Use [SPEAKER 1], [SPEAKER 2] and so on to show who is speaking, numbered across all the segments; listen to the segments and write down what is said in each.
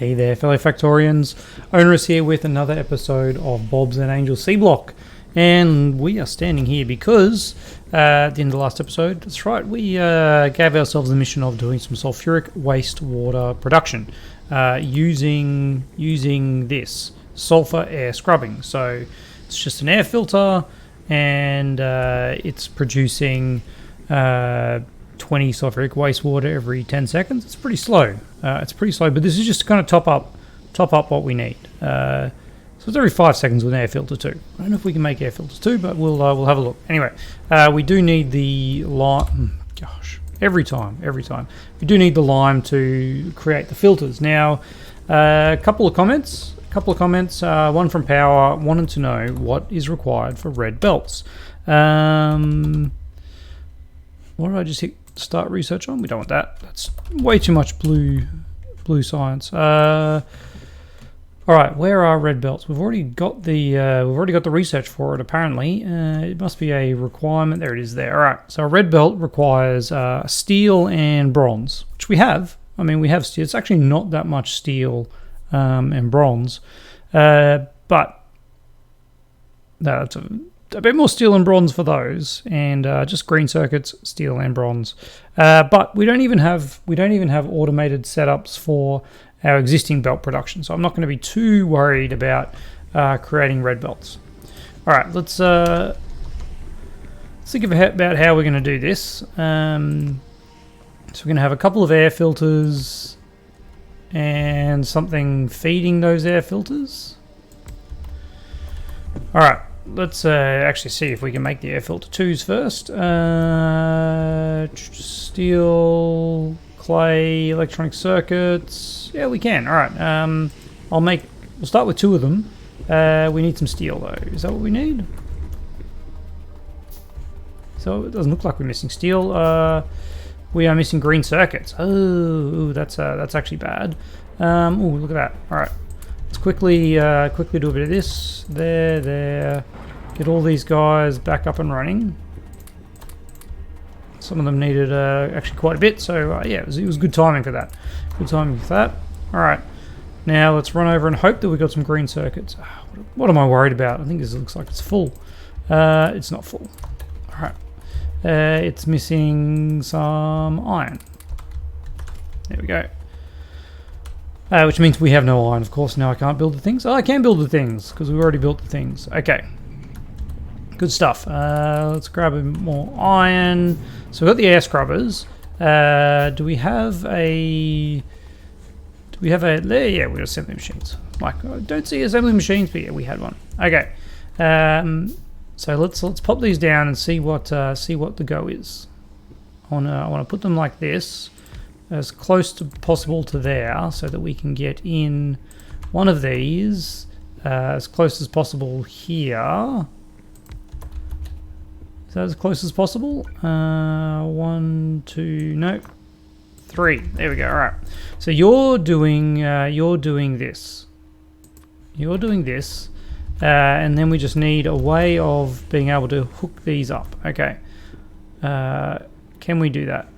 [SPEAKER 1] Hey there, fellow Factorians. Owner is here with another episode of Bob's and Angel's Seablock. And we are standing here because at the end of the last episode, that's right, we gave ourselves the mission of doing some sulfuric wastewater production using this sulfur air scrubbing. So it's just an air filter and it's producing 20 sulfuric wastewater every 10 seconds. It's pretty slow. But this is just to kind of top up what we need. So it's every 5 seconds with an air filter too. I don't know if we can make air filters too, but we'll have a look. Anyway, we do need the lime. Gosh, every time. We do need the lime to create the filters. Now, a couple of comments. One from Power wanted to know what is required for red belts. What did I just hit start research on? We don't want that. That's way too much blue science. All right, where are red belts? We've already got the research for it. Apparently, it must be a requirement. There it is. There. All right. So a red belt requires steel and bronze, which we have. I mean, we have steel. It's actually not that much steel and bronze, but that's a bit more steel and bronze for those, and just green circuits, steel and bronze. But we don't even have automated setups for our existing belt production, so I'm not going to be too worried about creating red belts. All right, let's think about how we're going to do this. So we're going to have a couple of air filters and something feeding those air filters. All right. Let's actually see if we can make the air filter 2s first. Steel, clay, electronic circuits. Yeah, we can. All right. We'll start with 2 of them. We need some steel though. Is that what we need? So it doesn't look like we're missing steel. We are missing green circuits. Oh, that's actually bad. Oh, look at that. All right. Let's quickly do a bit of this. There. Get all these guys back up and running. Some of them needed actually quite a bit, so yeah, it was good timing for that. All right, now let's run over and hope that we got some green circuits. What am I worried about? I think this looks like it's full. It's not full. All right, it's missing some iron. There we go. Which means we have no iron, of course. Now I can't build the things. Oh, I can build the things because we've already built the things. Okay. Good stuff. Let's grab a bit more iron. So we've got the air scrubbers. Do we have a... There, yeah, we got assembly machines. Like, I don't see assembly machines, but yeah, we had one. Okay. So let's pop these down and see what the go is. I want to put them like this, as close to possible to there, so that we can get in one of these as close as possible here. Is that as close as possible? 1, 2, no, 3. There we go. All right. So you're doing this. And then we just need a way of being able to hook these up. Okay. Can we do that?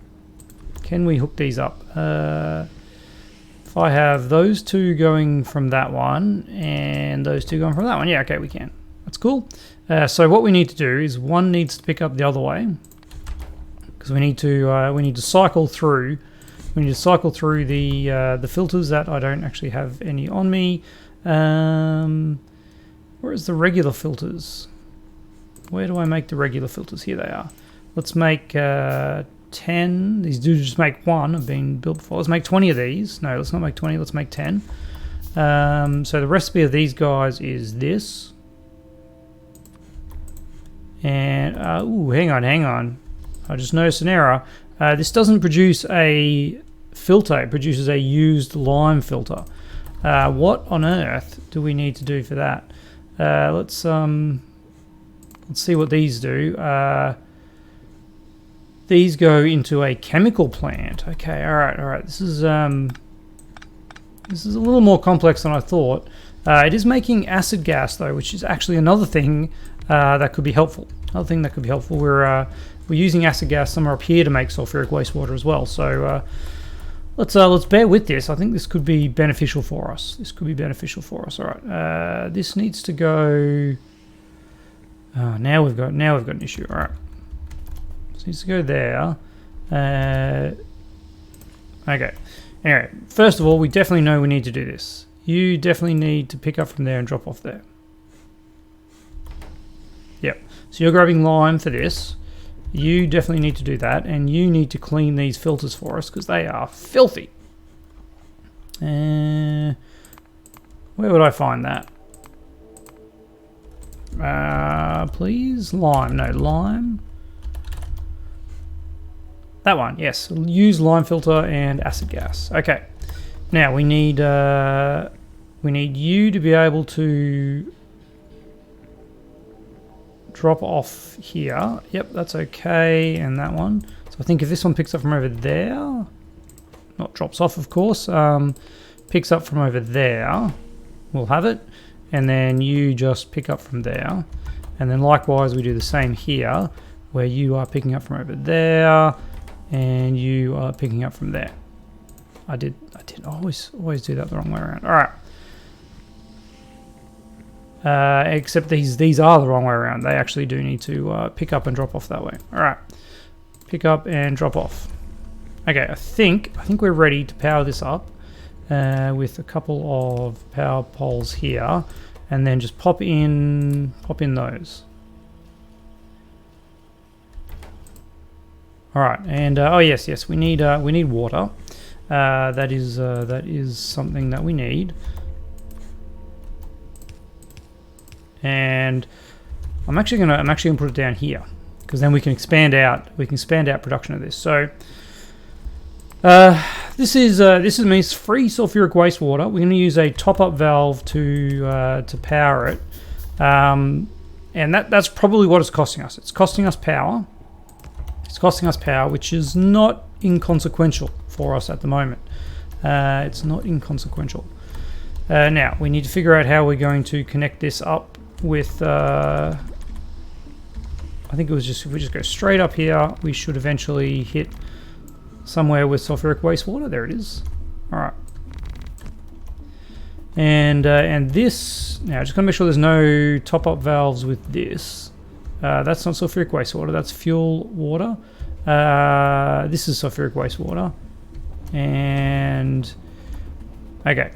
[SPEAKER 1] Can we hook these up? If I have those 2 going from that one and those 2 going from that one, yeah, okay, we can. That's cool. So what we need to do is one needs to pick up the other way, because we need to cycle through. We need to cycle through the filters that I don't actually have any on me. Where is the regular filters? Where do I make the regular filters? Here they are. Let's make 10. These do just make 1. Have been built before. Let's make 20 of these. No, let's not make 20. Let's make 10. So the recipe of these guys is this. And hang on. I just noticed an error. This doesn't produce a filter. It produces a used lime filter. What on earth do we need to do for that? Let's see what these do. These go into a chemical plant. Okay, all right. This is a little more complex than I thought. It is making acid gas though, which is actually another thing that could be helpful. We're using acid gas somewhere up here to make sulfuric wastewater as well. So let's bear with this. I think this could be beneficial for us. All right. This needs to go. Now we've got an issue. All right. This needs to go there. Okay. Anyway, first of all, we definitely know we need to do this. You definitely need to pick up from there and drop off there. Yep. So you're grabbing lime for this. You definitely need to do that, and you need to clean these filters for us because they are filthy. Where would I find that? Please? Lime. No, lime. That one, yes. Use lime filter and acid gas. Okay. Now we need you to be able to drop off here. Yep, that's okay. And that one. So I think if this one picks up from over there, not drops off, of course, picks up from over there, we'll have it. And then you just pick up from there. And then likewise, we do the same here, where you are picking up from over there, and you are picking up from there. I did always do that the wrong way around. All right. Except these are the wrong way around. They actually do need to pick up and drop off that way. All right. Pick up and drop off. Okay, I think we're ready to power this up with a couple of power poles here, and then just pop in those. All right, and oh yes, we need water. That is something that we need. And I'm actually gonna put it down here because then we can expand out production of this. So this means free sulfuric wastewater. We're going to use a top-up valve to power it, and that's probably what it's costing us. It's costing us power. Which is not inconsequential for us at the moment. It's not inconsequential. Now we need to figure out how we're going to connect this up with. I think it was just if we just go straight up here, we should eventually hit somewhere with sulfuric wastewater. There it is. All right. And this now just gonna make sure there's no top-up valves with this. That's not sulfuric wastewater. That's fuel water. This is sulfuric wastewater. And okay.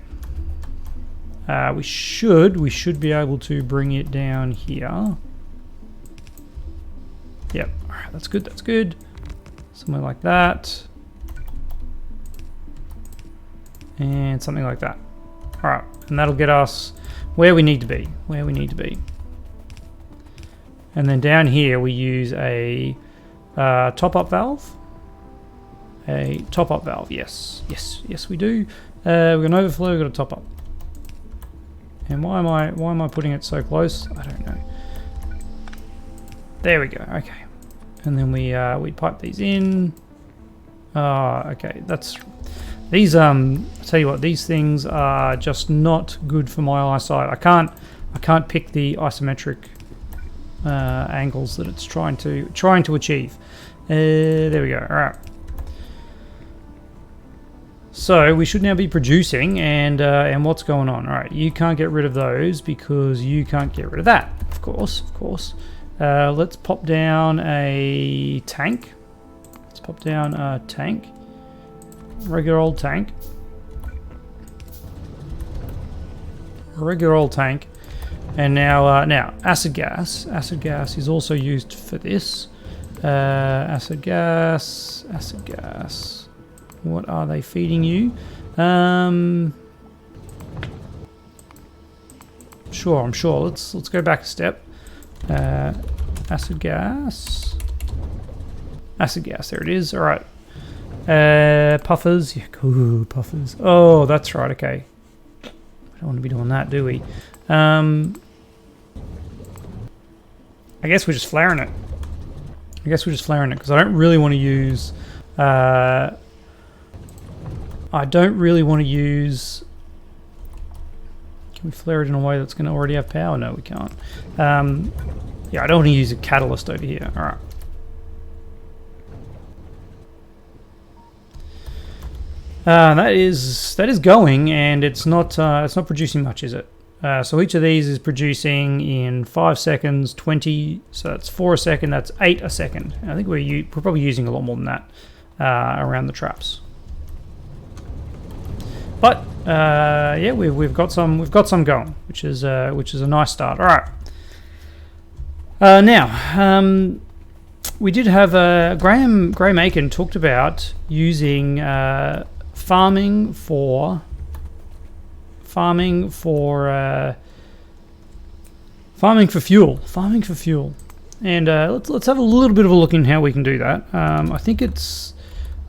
[SPEAKER 1] We should be able to bring it down here. Yep. All right, that's good. Somewhere like that. And something like that. All right, and that'll get us where we need to be. And then down here we use a top-up valve. Yes, we do. We're gonna overflow. We've got a top-up. And why am I putting it so close? I don't know. There we go. Okay, and then we pipe these in. Okay, that's these. I'll tell you what, these things are just not good for my eyesight. I can't pick the isometric angles that it's trying to achieve. There we go. All right. So we should now be producing, and what's going on? All right, you can't get rid of those because you can't get rid of that. Of course. Let's pop down a tank. Regular old tank. And now acid gas. Acid gas is also used for this. Acid gas. What are they feeding you? Sure, I'm sure. Let's go back a step. Acid gas. There it is. All right. Puffers. Yeah, cool, puffers. Oh, that's right. Okay. We don't want to be doing that, do we? I guess we're just flaring it. Because I don't really want to use. Can we flare it in a way that's going to already have power? No, we can't. Yeah, I don't want to use a catalyst over here. All right. That is going, and it's not producing much, is it? So each of these is producing in 5 seconds, 20. So that's 4 a second. That's 8 a second. And I think we're probably using a lot more than that around the traps. But yeah, we've got some going, which is a nice start. All right. Now we did have Graham Aiken talked about using farming for fuel, and let's have a little bit of a look in how we can do that. I think it's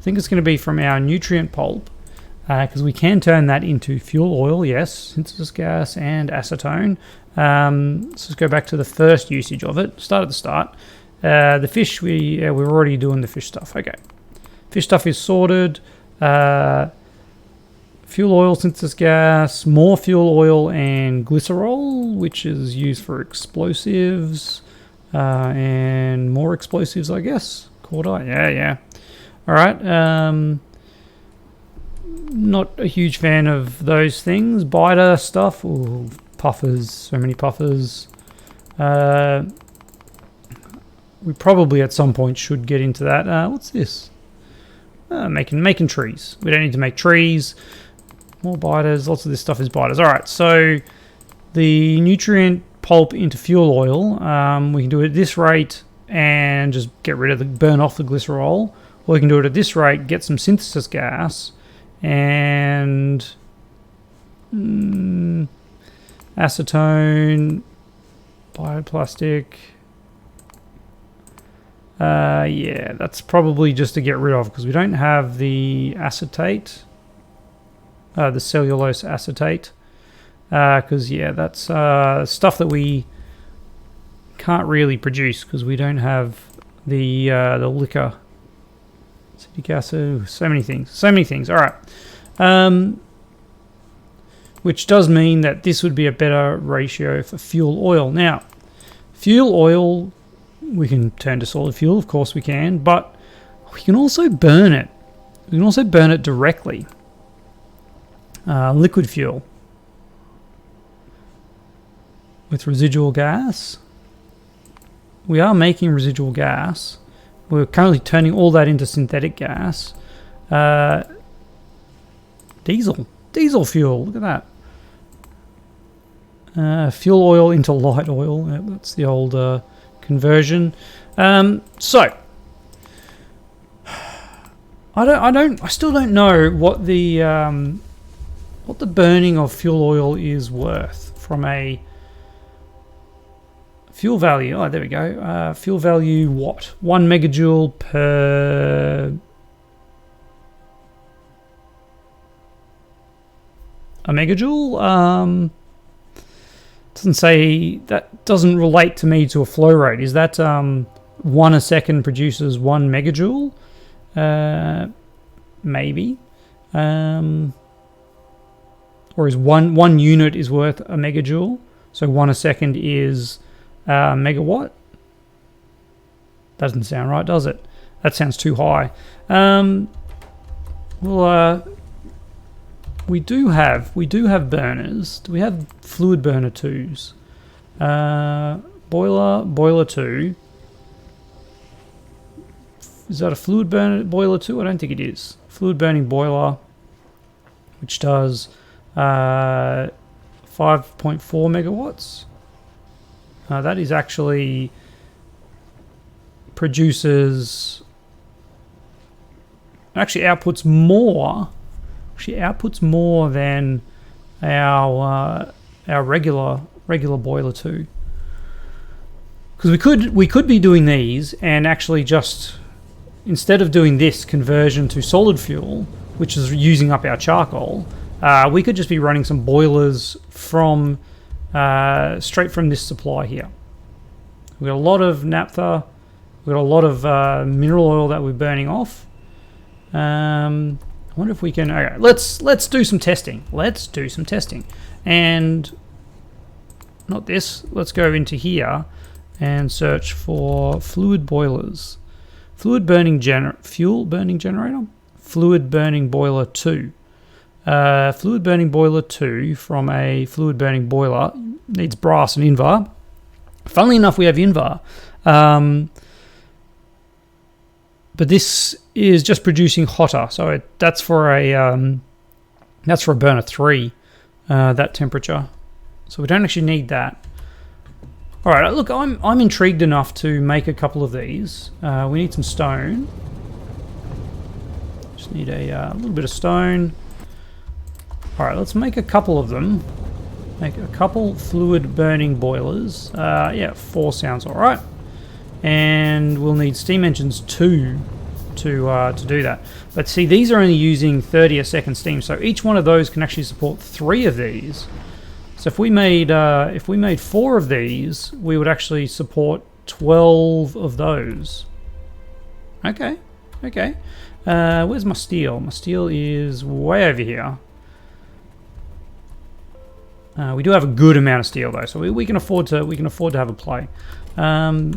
[SPEAKER 1] going to be from our nutrient pulp, because we can turn that into fuel oil. Yes, synthesis gas and acetone. Let's just go back to the first usage of it. Start at the start. The fish, we're already doing the fish stuff. Okay, fish stuff is sorted. Fuel oil, synthesis gas, more fuel oil, and glycerol, which is used for explosives, and more explosives, I guess. Cordite, yeah. All right. Not a huge fan of those things. Biter stuff. Ooh, puffers. So many puffers. We probably at some point should get into that. What's this? Making trees. We don't need to make trees. More biters. Lots of this stuff is biters. All right. So the nutrient pulp into fuel oil. We can do it at this rate and just get rid of burn off the glycerol. Or we can do it at this rate, get some synthesis gas, and acetone, bioplastic. Yeah, that's probably just to get rid of, because we don't have the acetate, the cellulose acetate, because yeah, that's stuff that we can't really produce because we don't have the liquor. Acetic acid, so many things. All right, which does mean that this would be a better ratio for fuel oil. Now, fuel oil, we can turn to solid fuel, of course we can, but we can also burn it. We can also burn it directly. Liquid fuel with residual gas. We are making residual gas. We're currently turning all that into synthetic gas. Diesel fuel, look at that. Fuel oil into light oil, that's the old conversion. So I still don't know what the burning of fuel oil is worth from a fuel value. Oh, there we go. Fuel value, what? 1 megajoule per... A megajoule? Doesn't say... That doesn't relate to me to a flow rate. Is that 1 a second produces 1 megajoule? Maybe. Or is one unit is worth a megajoule? So 1 a second is... megawatt? Doesn't sound right, does it? That sounds too high. We do have burners. Do we have fluid burner 2s? Boiler 2. Is that a fluid burner boiler 2? I don't think it is. Fluid burning boiler, which does 5.4 megawatts. That is actually produces, actually outputs more than our regular boiler 2. Because we could be doing these and actually just, instead of doing this conversion to solid fuel, which is using up our charcoal, we could just be running some boilers from straight from this supply here. We've got a lot of naphtha. We've got a lot of mineral oil that we're burning off. I wonder if we can... Okay, let's do some testing. And not this. Let's go into here and search for fluid boilers. Fuel burning generator. fluid burning boiler 2. Fluid burning boiler 2 from a fluid burning boiler needs brass and invar. Funnily enough, we have invar. But this is just producing hotter, so that's for a burner 3, that temperature. So we don't actually need that. All right, look, I'm intrigued enough to make a couple of these. We need some stone. Just need a little bit of stone. All right, let's make a couple of them. Make a couple fluid burning boilers. Yeah, 4 sounds all right. And we'll need steam engines 2 to do that. But see, these are only using 30 a second steam, so each one of those can actually support 3 of these. So if we made 4 of these, we would actually support 12 of those. Okay. Where's my steel? My steel is way over here. We do have a good amount of steel though, so we can afford to have a play. All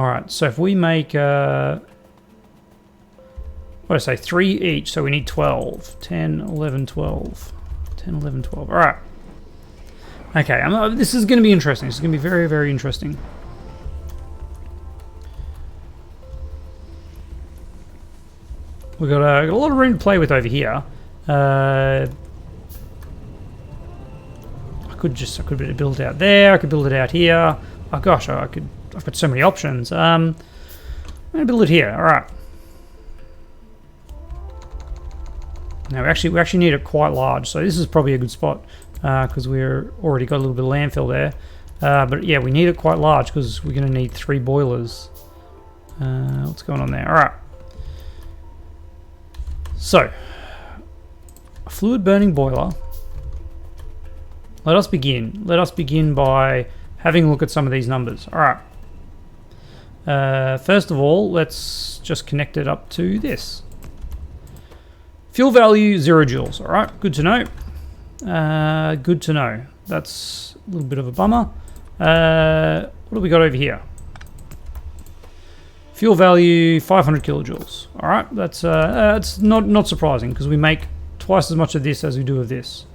[SPEAKER 1] right, so if we make what did I say, 3 each, so we need 12. 10, 11, 12. 10, 11, 12. All right. Okay, this is going to be interesting. This is going to be very, very interesting. We've got a lot of room to play with over here. I could build it out there. I could build it out here. Oh gosh, I've got so many options. I'm gonna build it here. All right. Now we actually need it quite large, so this is probably a good spot because we're already got a little bit of landfill there. But yeah, we need it quite large because we're going to need 3 boilers. What's going on there? All right. So, a fluid burning boiler. Let us begin. Let us begin by having a look at some of these numbers. All right. First of all, let's just connect it up to this. Fuel value 0 joules. All right, good to know. Good to know. That's a little bit of a bummer. What do we got over here? Fuel value 500 kilojoules. All right, that's not surprising because we make twice as much of this as we do of this.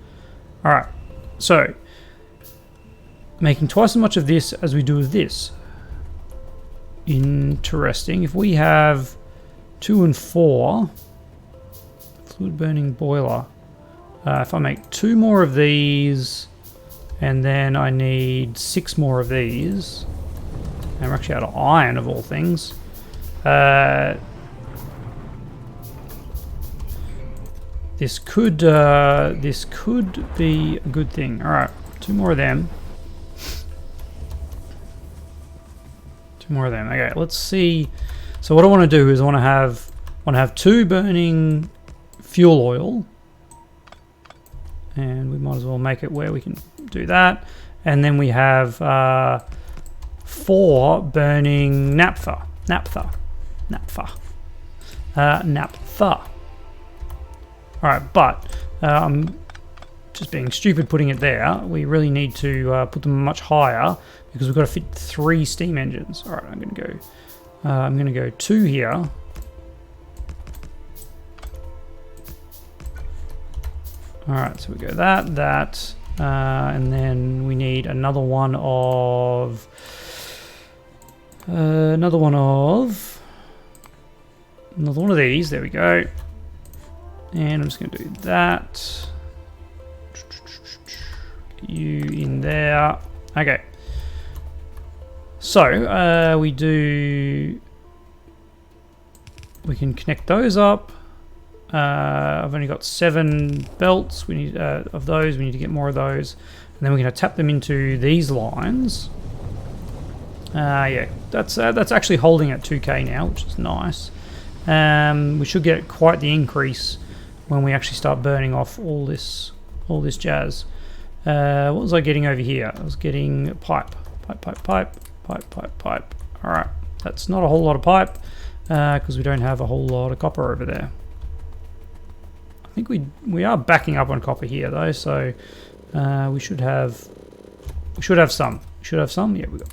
[SPEAKER 1] All right, so making twice as much of this as we do of this. Interesting. If we have 2 and 4. Fluid burning boiler. If I make 2 more of these, and then I need 6 more of these, and we're actually out of iron of all things. This could be a good thing. All right, 2 more of them. 2 more of them. Okay, let's see. So what I want to do is I want to have 2 burning fuel oil, and we might as well make it where we can do that, and then we have 4 burning naphtha. All right, but I'm just being stupid putting it there. We really need to put them much higher because we've got to fit 3 steam engines. All right, I'm going to go 2 here. All right, so we go that, and then we need another one of these. There we go. And I'm just going to do that. Get you in there. Okay. So we can connect those up. I've only got 7 belts. We need of those. We need to get more of those, and then we're going to tap them into these lines. Yeah, that's actually holding at 2K now, which is nice. We should get quite the increase when we actually start burning off all this jazz. What was I getting over here? I was getting pipe. All right, that's not a whole lot of pipe because we don't have a whole lot of copper over there. I think we are backing up on copper here though, so we should have some. Yeah, we got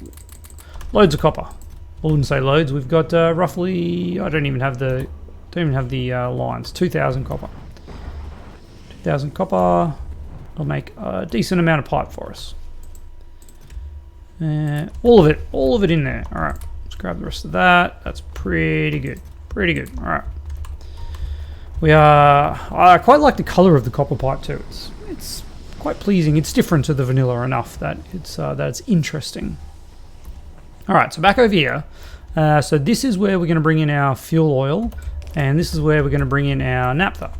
[SPEAKER 1] loads of copper. I wouldn't say loads. We've got roughly. I don't even have the Don't even have the lines. 2,000 copper. 2,000 copper. I'll make a decent amount of pipe for us. All of it in there. All right, let's grab the rest of that. That's pretty good. Pretty good. All right. I quite like the color of the copper pipe too. It's quite pleasing. It's different to the vanilla enough that it's interesting. All right, so back over here. So this is where we're going to bring in our fuel oil, and this is where we're going to bring in our naphtha.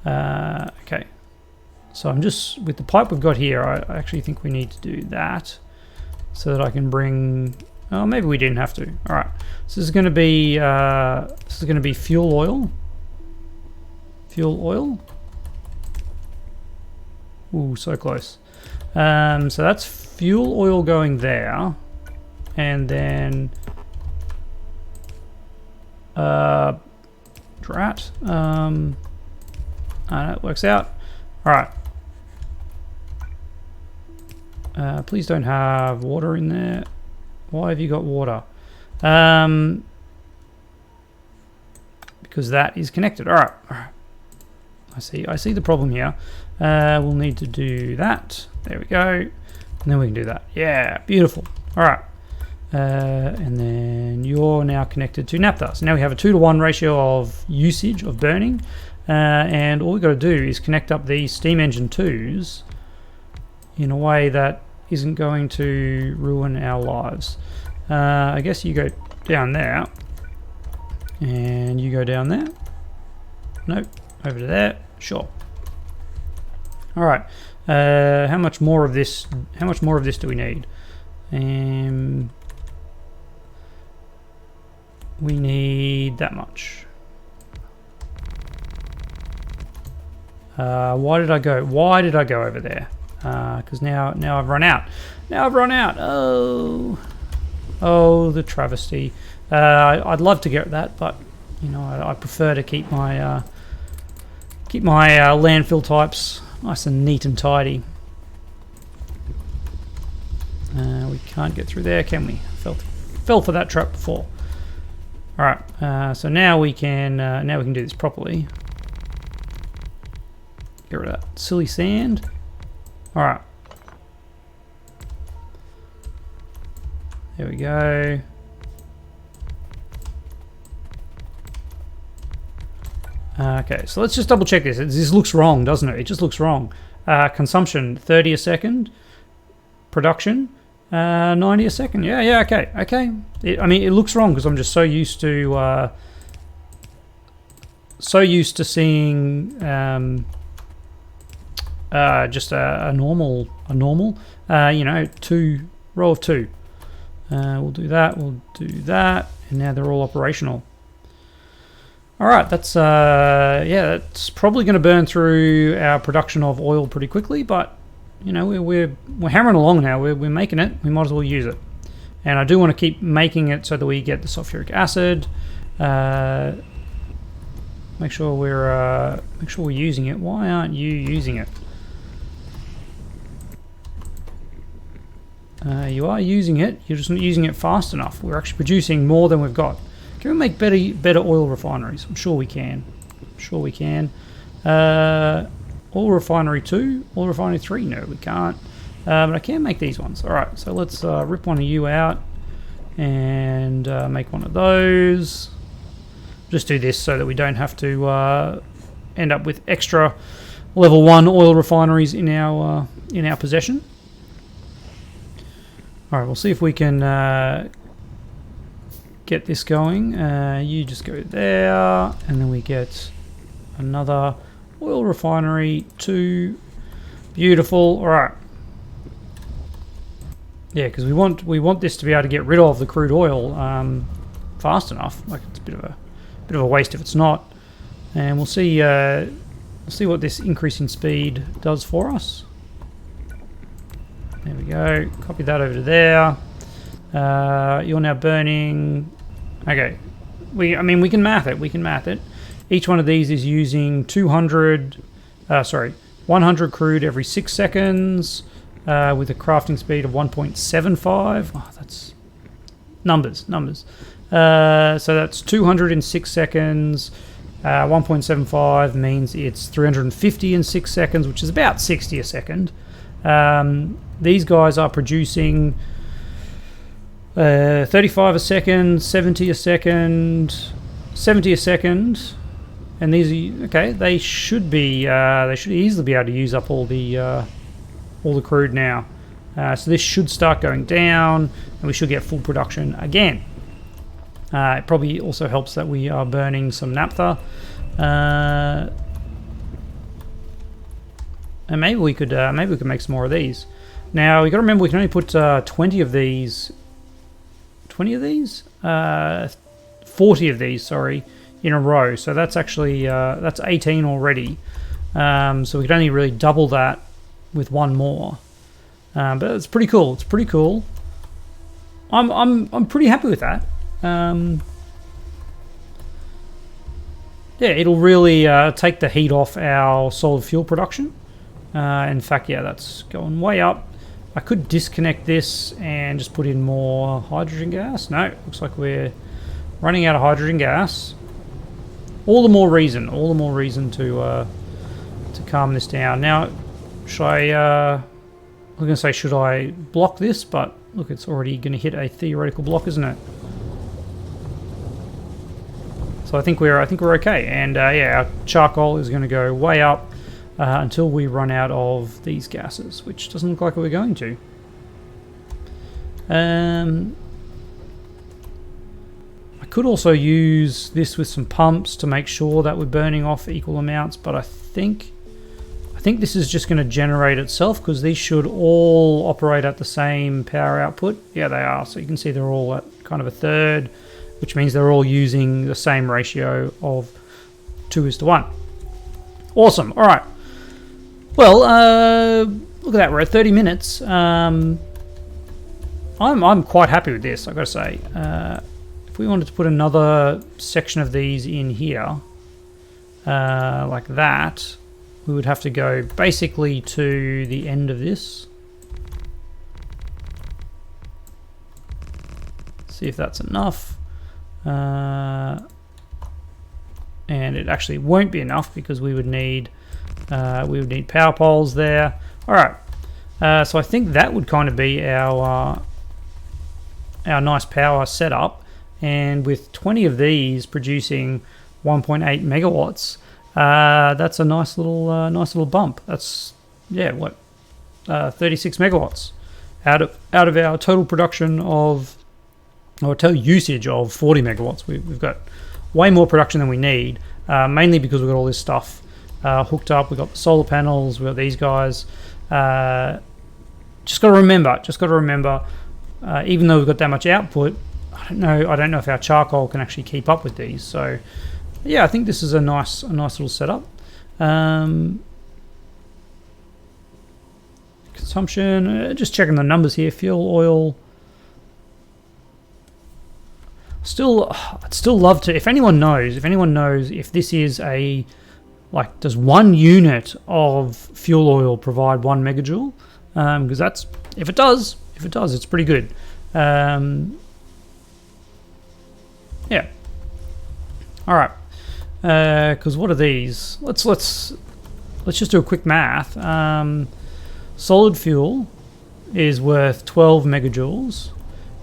[SPEAKER 1] Okay. So I'm just with the pipe we've got here. I actually think we need to do that so that I can bring. Oh, maybe we didn't have to. All right. So this is going to be fuel oil. Fuel oil. Ooh, so close. So that's fuel oil going there, and then drat. That works out. All right. Please don't have water in there. Why have you got water? Because that is connected. All right. All right. I see the problem here. We'll need to do that. There we go. And then we can do that. Yeah, beautiful. All right. And then you're now connected to naphtha. So now we have a 2-to-1 ratio of usage of burning. And all we've got to do is connect up these steam engine 2s in a way that isn't going to ruin our lives. I guess you go down there. And you go down there. Nope. Over to there. Sure. All right. How much more of this? How much more of this do we need? We need that much. Why did I go? Why did I go over there? Because now I've run out. Now I've run out. Oh, the travesty. I'd love to get that, but you know I prefer to keep my landfill types nice and neat and tidy. We can't get through there, can we? Fell for that trap before. All right, so now we can do this properly. Get rid of that silly sand. All right. There we go. Okay, so let's just double check this. This looks wrong, doesn't it? It just looks wrong. Consumption 30 a second. Production 90 a second. Yeah, okay. I mean, it looks wrong because I'm just so used to seeing just a normal, you know, row of 2. We'll do that. We'll do that, and now they're all operational. All right, that's that's probably going to burn through our production of oil pretty quickly, but you know we're hammering along now. We're making it. We might as well use it, and I do want to keep making it so that we get the sulfuric acid. Make sure we're using it. Why aren't you using it? You are using it. You're just not using it fast enough. We're actually producing more than we've got. Can we make better oil refineries? I'm sure we can. Oil refinery 2, oil refinery 3. No, we can't. But I can make these ones. All right, so let's rip one of you out and make one of those. Just do this so that we don't have to end up with extra level 1 oil refineries in our possession. All right, we'll see if we can get this going. You just go there, and then we get another oil refinery 2. Beautiful. All right. Yeah, because we want this to be able to get rid of the crude oil fast enough. Like it's a bit of a waste if it's not. And we'll see what this increase in speed does for us. There we go. Copy that over to there. You're now burning. Okay. We can math it. Each one of these is using 100 crude every 6 seconds with a crafting speed of 1.75. Oh, that's numbers. So that's 200 in 6 seconds. 1.75 means it's 350 in 6 seconds, which is about 60 a second. These guys are producing 35 a second, 70 a second, 70 a second, and these are okay. They should be they should easily be able to use up all the crude now. So this should start going down, and we should get full production again. It probably also helps that we are burning some naphtha, and maybe we could make some more of these. Now we got to remember we can only put 20 of these. 20 of these? 40 of these, sorry, in a row. So that's actually that's 18 already. So we could only really double that with one more. But it's pretty cool. It's pretty cool. I'm pretty happy with that. Yeah, it'll really take the heat off our solid fuel production. In fact, yeah, that's going way up. I could disconnect this and just put in more hydrogen gas. No, looks like we're running out of hydrogen gas. All the more reason to calm this down. Now, should I was going to say, should I block this? But look, it's already going to hit a theoretical block, isn't it? So I think we're okay. And yeah, our charcoal is going to go way up until we run out of these gases, which doesn't look like we're going to. I could also use this with some pumps to make sure that we're burning off equal amounts, but I think this is just going to generate itself, because these should all operate at the same power output. Yeah, they are. So you can see they're all at kind of a third, which means they're all using the same ratio of 2:1. Awesome. All right. Well, look at that. We're at 30 minutes. I'm quite happy with this, I've got to say. If we wanted to put another section of these in here, like that, we would have to go basically to the end of this. See if that's enough. And it actually won't be enough, because we would need power poles there. All right. So I think that would kind of be our nice power setup. And with 20 of these producing 1.8 megawatts, that's a nice little bump. That's, yeah, what, 36 megawatts out of our total production of, or total usage of 40 megawatts. We've got way more production than we need, mainly because we've got all this stuff hooked up. We've got the solar panels. We've got these guys. Just got to remember, even though we've got that much output, I don't know if our charcoal can actually keep up with these. So yeah, I think this is a nice little setup. Consumption, just checking the numbers here. Fuel, oil. I'd still love to, if anyone knows if this is a, like, does 1 unit of fuel oil provide 1 megajoule? Because that's, if it does, it's pretty good. Yeah. All right. Because what are these? Let's just do a quick math. Solid fuel is worth 12 megajoules,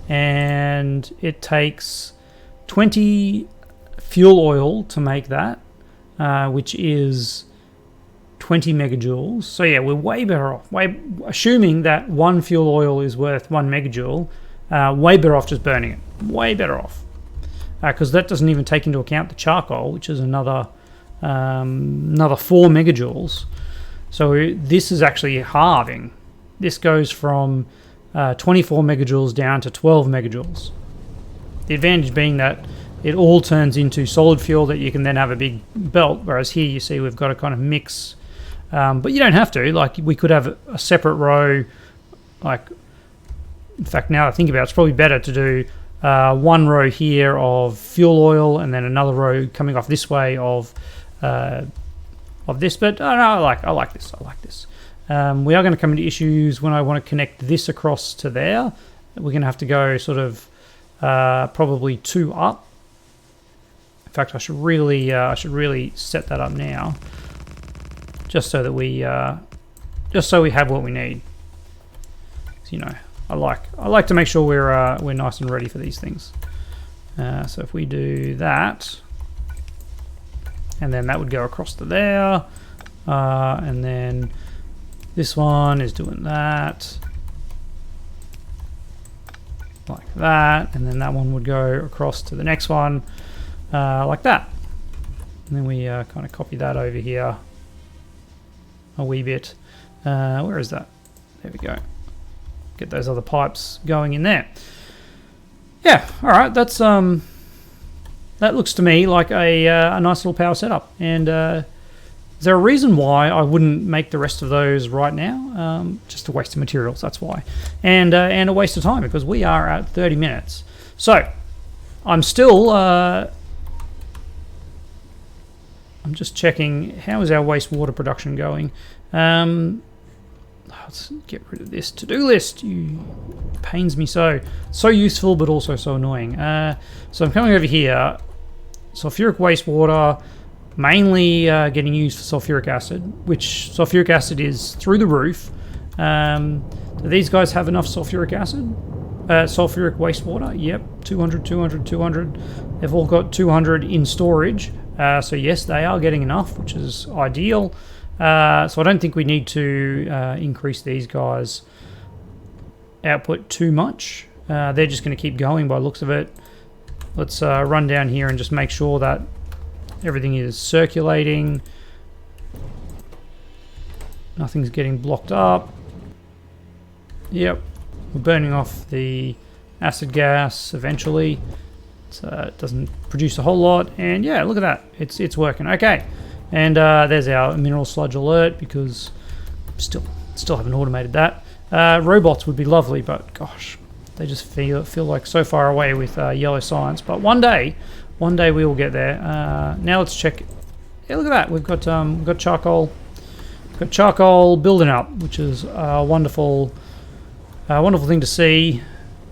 [SPEAKER 1] and it takes 20 fuel oil to make that, which is 20 megajoules. So yeah, we're way better off. Assuming that 1 fuel oil is worth 1 megajoule, way better off just burning it. Way better off. Because that doesn't even take into account the charcoal, which is another 4 megajoules. So this is actually halving. This goes from 24 megajoules down to 12 megajoules. The advantage being that it all turns into solid fuel that you can then have a big belt, whereas here you see we've got to kind of mix. But you don't have to. Like, we could have a separate row. Like, in fact, now I think about it, it's probably better to do one row here of fuel oil, and then another row coming off this way of this. But I like this. We are going to come into issues when I want to connect this across to there. We're going to have to go sort of probably 2 up. In fact, I should really set that up now, just so that we have what we need. So, I like to make sure we're nice and ready for these things. So if we do that, and then that would go across to there, and then this one is doing that, like that, and then that one would go across to the next one, like that. And then we kind of copy that over here a wee bit. Where is that? There we go. Get those other pipes going in there. Yeah, all right. That's that looks to me like a nice little power setup. And is there a reason why I wouldn't make the rest of those right now? Just a waste of materials. That's why, and a waste of time, because we are at 30 minutes. So I'm still. I'm just checking, how is our wastewater production going? Let's get rid of this to-do list. You pains me so. So useful, but also so annoying. So I'm coming over here. Sulfuric wastewater, mainly getting used for sulfuric acid, which sulfuric acid is through the roof. Do these guys have enough sulfuric acid? Sulfuric wastewater? Yep, 200, 200, 200. They've all got 200 in storage. So yes, they are getting enough, which is ideal. So I don't think we need to increase these guys' output too much. They're just going to keep going by the looks of it. Let's run down here and just make sure that everything is circulating. Nothing's getting blocked up. Yep, we're burning off the acid gas eventually. It doesn't produce a whole lot, and yeah, look at that. It's working. Okay. And there's our mineral sludge alert, because still haven't automated that. Robots would be lovely, but gosh, they just feel like so far away with yellow science. But one day we will get there. Now let's check. Yeah, look at that. We've got charcoal. Got charcoal building up, which is a wonderful thing to see.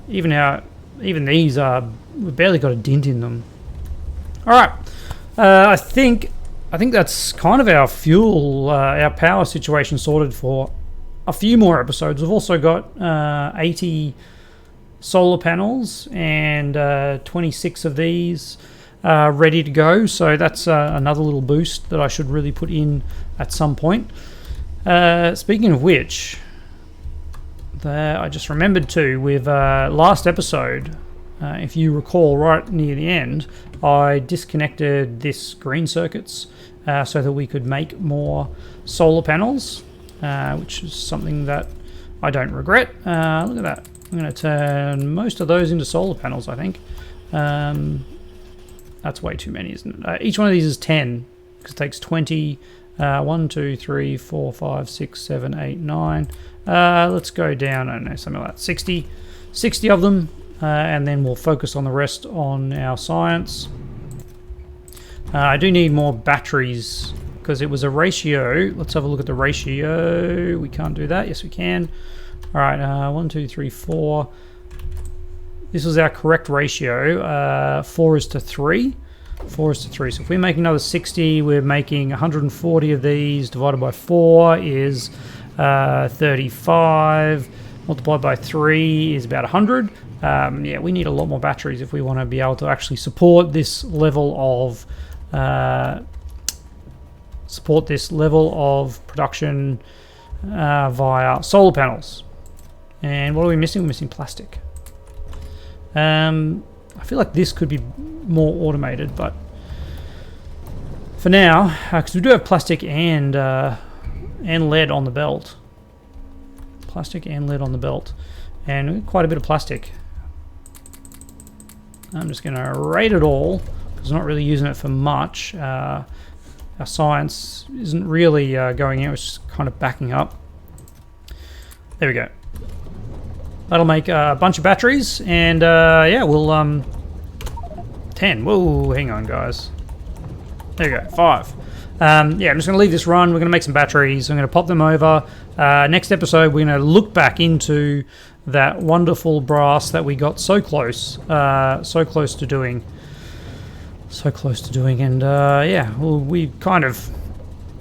[SPEAKER 1] Even these we've barely got a dent in them. All right, I think that's kind of our fuel, our power situation sorted for a few more episodes. We've also got 80 solar panels and 26 of these ready to go. So that's another little boost that I should really put in at some point. Speaking of which, I just remembered too, with last episode, if you recall right near the end, I disconnected this green circuits so that we could make more solar panels, which is something that I don't regret. Look at that. I'm going to turn most of those into solar panels, I think. That's way too many, isn't it? Each one of these is 10, because it takes 20. 1, 2, 3, 4, 5, 6, 7, 8, 9. Let's go down, I don't know, something like that. 60 of them, and then we'll focus on the rest on our science. I do need more batteries, because it was a ratio. Let's have a look at the ratio. We can't do that. Yes, we can. All right, 1, 2, 3, 4. This was our correct ratio. 4 is to 3. 4 is to 3. So if we make another 60, we're making 140 of these. Divided by 4 is 35. Multiplied by 3 is about 100. Yeah, we need a lot more batteries if we want to be able to actually support this level of production via solar panels. And what are we missing? We're missing plastic. I feel like this could be more automated, but for now, because we do have plastic and lead on the belt. Plastic and lead on the belt. And quite a bit of plastic. I'm just going to rate it all, because I'm not really using it for much. Our science isn't really going out, it's just kind of backing up. There we go. That'll make a bunch of batteries, and yeah, we'll 10. Whoa, hang on, guys. There you go, 5. Yeah, I'm just going to leave this run. We're going to make some batteries. I'm going to pop them over. Next episode, we're going to look back into that wonderful brass that we got so close to doing. And yeah, well, we kind of...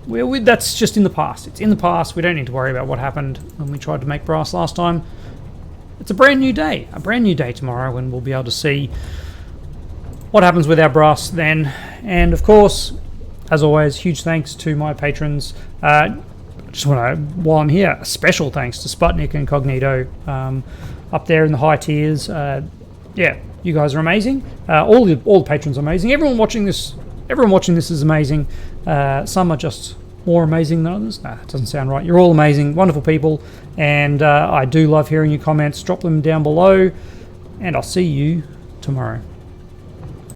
[SPEAKER 1] that's just in the past. It's in the past. We don't need to worry about what happened when we tried to make brass last time. It's a brand new day. A brand new day tomorrow when we'll be able to see what happens with our brass then. And of course, as always, huge thanks to my patrons. Just want to, while I'm here, a special thanks to Sputnik and Cognito up there in the high tiers. Yeah, you guys are amazing. All the patrons are amazing. Everyone watching this is amazing. Some are just more amazing than others. Nah, that doesn't sound right. You're all amazing, wonderful people, and I do love hearing your comments. Drop them down below, and I'll see you tomorrow.